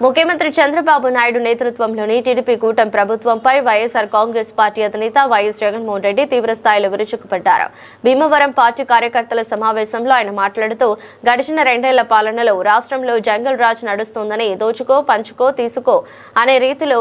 ముఖ్యమంత్రి చంద్రబాబు నాయుడు నేతృత్వంలోని టీడీపీ కూటమి ప్రభుత్వంపై వైఎస్ఆర్ కాంగ్రెస్ పార్టీ అధినేత వైఎస్ జగన్మోహన్ రెడ్డి తీవ్రస్థాయిలో విరుచుకుపడ్డారు. భీమవరం పార్టీ కార్యకర్తల సమావేశంలో ఆయన మాట్లాడుతూ గడిచిన 2 ఏళ్ల పాలనలో రాష్ట్రంలో జంగల్ రాజ్ నడుస్తోందని, దోచుకో పంచుకో తీసుకో అనే రీతిలో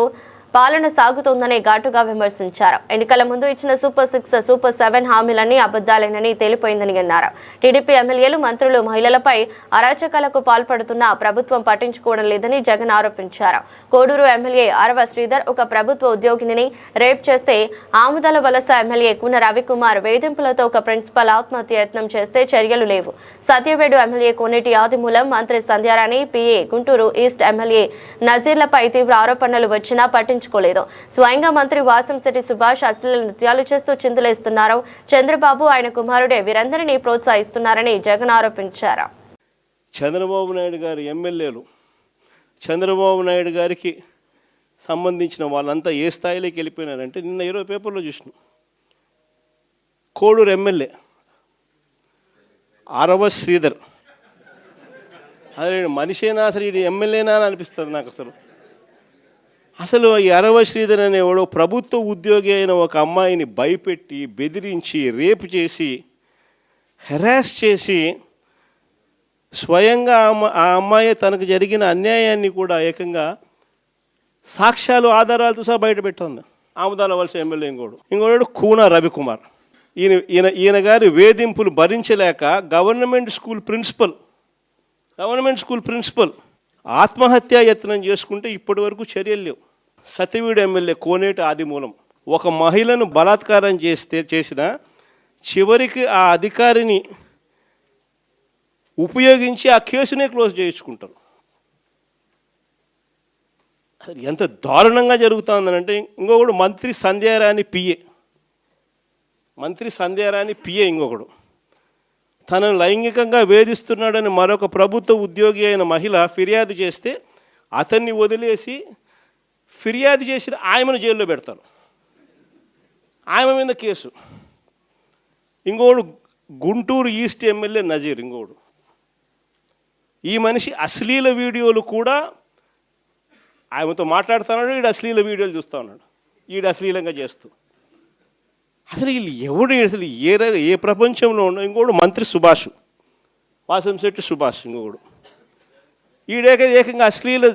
పాలన సాగుతోందని ఘాటుగా విమర్శించారు. ఎన్నికల ముందు ఇచ్చిన సూపర్ 6, సూపర్ 7 హామీలన్నీ అబద్దాలేనని తేలిపోయిందని అన్నారు. టీడీపీ ఎమ్మెల్యేలు, మంత్రులు మహిళలపై అరాచకాలకు పాల్పడుతున్నా ప్రభుత్వం పట్టించుకోవడం లేదని జగన్ ఆరోపించారు. కోడూరు ఎమ్మెల్యే ఆరవ శ్రీధర్ ఒక ప్రభుత్వ ఉద్యోగిని రేప్ చేస్తే, ఆముదాల వలస ఎమ్మెల్యే కూన రవికుమార్ వేధింపులతో ఒక ప్రిన్సిపల్ ఆత్మహత్య యత్నం చేస్తే చర్యలు లేవు. సత్యవేడు ఎమ్మెల్యే కోనేటి ఆదిమూలం, మంత్రి Sandhyarani, PA Guntur east MLA నజీర్లపై తీవ్ర ఆరోపణలు వచ్చినా పట్టించుకోలేదు. స్వయంగా మంత్రి వాసంశెట్టి సుభాష్ అశ్లీల నృత్యాలు చేస్తూ చిందులేస్తున్నారు. చంద్రబాబు, ఆయన కుమారుడే వీరందరినీ ప్రోత్సహిస్తున్నారని జగన్ ఆరోపించారు. చంద్రబాబు నాయుడు గారి ఎమ్మెల్యేలు, చంద్రబాబు నాయుడు గారికి సంబంధించిన వాళ్ళంతా ఏ స్థాయిలోకి వెళ్ళిపోయినారంటే, నిన్న 20 పేపర్లో చూసిన కోడూరు ఎమ్మెల్యే ఆరవ శ్రీధర్, అదే మనిషేనా అసలు, ఇది ఎమ్మెల్యేనా అని అనిపిస్తుంది నాకు. అసలు ఈ ఆరవ శ్రీధర్ అనేవాడు ప్రభుత్వ ఉద్యోగి అయిన ఒక అమ్మాయిని భయపెట్టి, బెదిరించి, రేపు చేసి, హెరాస్ చేసి, స్వయంగా ఆ అమ్మాయి తనకు జరిగిన అన్యాయాన్ని కూడా ఏకంగా సాక్ష్యాలు, ఆధారాలతో సహా బయటపెట్టింది. ఆముదాల వలస ఎమ్మెల్యే ఇంకోడు కూన రవికుమార్. ఈయన గారి వేధింపులు భరించలేక గవర్నమెంట్ స్కూల్ ప్రిన్సిపల్ ఆత్మహత్యా యత్నం చేసుకుంటే ఇప్పటి వరకు చర్యలు లేవు. సత్యవీడు ఎమ్మెల్యే కోనేటి ఆదిమూలం ఒక మహిళను బలాత్కారం చేసిన చివరికి ఆ అధికారిని ఉపయోగించి ఆ కేసునే క్లోజ్ చేయించుకుంటారు. ఎంత దారుణంగా జరుగుతుందనంటే, ఇంకొకడు మంత్రి సంధ్యారాణి పిఏ ఇంకొకడు తనను లైంగికంగా వేధిస్తున్నాడని మరొక ప్రభుత్వ ఉద్యోగి అయిన మహిళ ఫిర్యాదు చేస్తే అతన్ని వదిలేసి ఫిర్యాదు చేసిన ఆయమను జైల్లో పెడతారు. ఆయమ మీద కేసు. ఇంకోడు గుంటూరు ఈస్ట్ ఎమ్మెల్యే నజీర్ ఇంకోడు. ఈ మనిషి అశ్లీల వీడియోలు కూడా ఆయనతో మాట్లాడుతున్నాడు, ఈడు అశ్లీల వీడియోలు చూస్తూ ఉన్నాడు, ఈడు అశ్లీలంగా చేస్తూ. అసలు వీళ్ళు ఎవడు, అసలు ఏ ప్రపంచంలో ఉండో. ఇంకోడు మంత్రి సుభాష్, వాసంశెట్టి సుభాష్ ఇంకొకడు. ఏకంగా అశ్లీల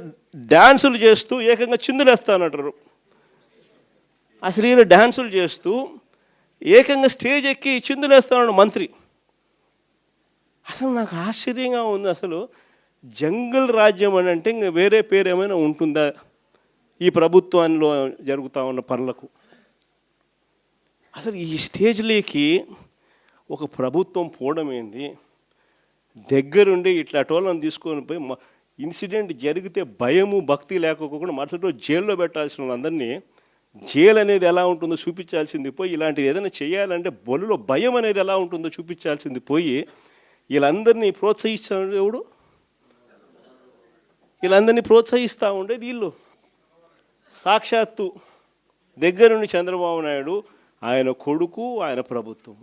డ్యాన్సులు చేస్తూ ఏకంగా చిందులేస్తానంటారు. అశ్లీల డ్యాన్సులు చేస్తూ ఏకంగా స్టేజ్ ఎక్కి చిందులేస్తాడు మంత్రి. అసలు నాకు ఆశ్చర్యంగా ఉంది. అసలు జంగల్ రాజ్యం అని అంటే ఇంకా వేరే పేరు ఏమైనా ఉంటుందా ఈ ప్రభుత్వంలో జరుగుతూ ఉన్న పనులకు? అసలు ఈ స్టేజ్లోకి ఒక ప్రభుత్వం పోవడం ఏంది? దగ్గరుండి ఇట్లా టోళ్ళని తీసుకొని పోయి ఇన్సిడెంట్ జరిగితే భయము, భక్తి లేకపోకుండా మరుసటి రోజు జైల్లో పెట్టాల్సిన వాళ్ళందరినీ జైలు అనేది ఎలా ఉంటుందో చూపించాల్సింది పోయి, ఇలాంటిది ఏదైనా చేయాలంటే బొల్లులో భయం అనేది ఎలా ఉంటుందో చూపించాల్సింది పోయి, వీళ్ళందరినీ ప్రోత్సహిస్తాడు ఎవడు? వీళ్ళందరినీ ప్రోత్సహిస్తూ ఉండేది వీళ్ళు. సాక్షాత్తు దగ్గరుండి చంద్రబాబు నాయుడు, ఆయన కొడుకు, ఆయన ప్రభుత్వం.